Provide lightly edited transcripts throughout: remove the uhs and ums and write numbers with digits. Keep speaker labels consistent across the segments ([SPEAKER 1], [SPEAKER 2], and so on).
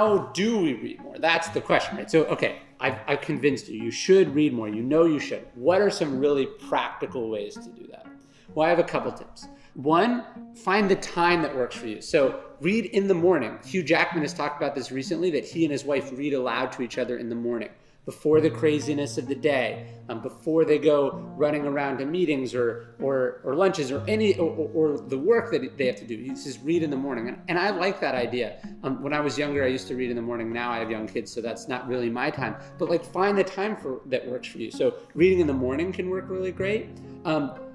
[SPEAKER 1] how do we read more? That's the question, right? So, okay, I've convinced you. You should read more. You know you should. What are some really practical ways to do that? Well, I have a couple tips. One, find the time that works for you. So read in the morning. Hugh Jackman has talked about this recently, that he and his wife read aloud to each other in the morning, before the craziness of the day, before they go running around to meetings or lunches or the work that they have to do. He says read in the morning, and I like that idea. When I was younger, I used to read in the morning. Now I have young kids, so that's not really my time. But like, find the time that works for you. So reading in the morning can work really great.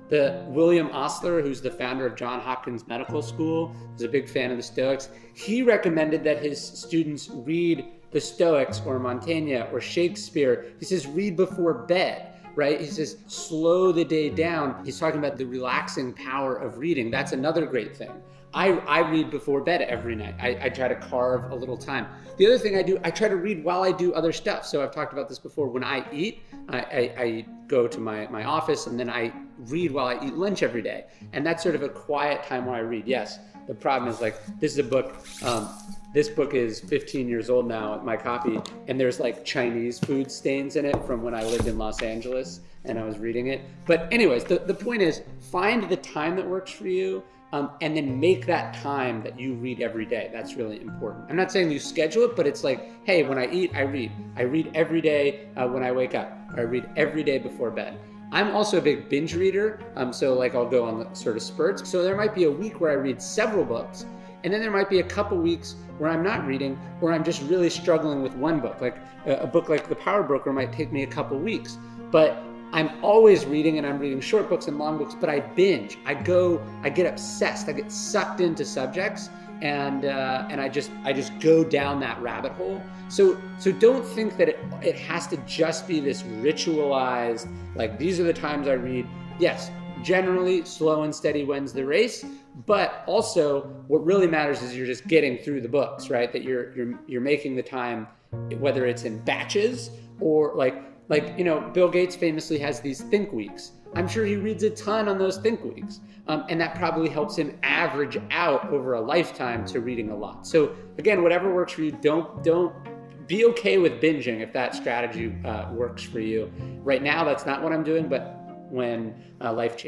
[SPEAKER 1] The William Osler, who's the founder of Johns Hopkins Medical School, is a big fan of the Stoics. He recommended that his students read the Stoics or Montaigne or Shakespeare. He says read before bed, right? He says slow the day down. He's talking about the relaxing power of reading. That's another great thing. I read before bed every night. I try to carve a little time. The other thing I do, I try to read while I do other stuff. So I've talked about this before. When I eat, I go to my office, and then I read while I eat lunch every day. And that's sort of a quiet time where I read. Yes, the problem is, like, this is a book. This book is 15 years old now, my copy, and there's like Chinese food stains in it from when I lived in Los Angeles and I was reading it. But anyways, the point is, find the time that works for you. And then make that time that you read every day. That's really important. I'm not saying you schedule it, but it's like, hey, when I eat, I read. I read every day when I wake up. I read every day before bed. I'm also a big binge reader, so like I'll go on sort of spurts. So there might be a week where I read several books, and then there might be a couple weeks where I'm not reading, or I'm just really struggling with one book. Like a book like The Power Broker might take me a couple weeks, but I'm always reading, and I'm reading short books and long books, but I binge. I get obsessed. I get sucked into subjects, and I just go down that rabbit hole. So don't think that it has to just be this ritualized, like, these are the times I read. Yes, generally slow and steady wins the race, but also what really matters is you're just getting through the books, right? That you're making the time, whether it's in batches or like, Bill Gates famously has these think weeks. I'm sure he reads a ton on those think weeks. And that probably helps him average out over a lifetime to reading a lot. So again, whatever works for you, don't be okay with binging if that strategy works for you. Right now, that's not what I'm doing, but when life changes.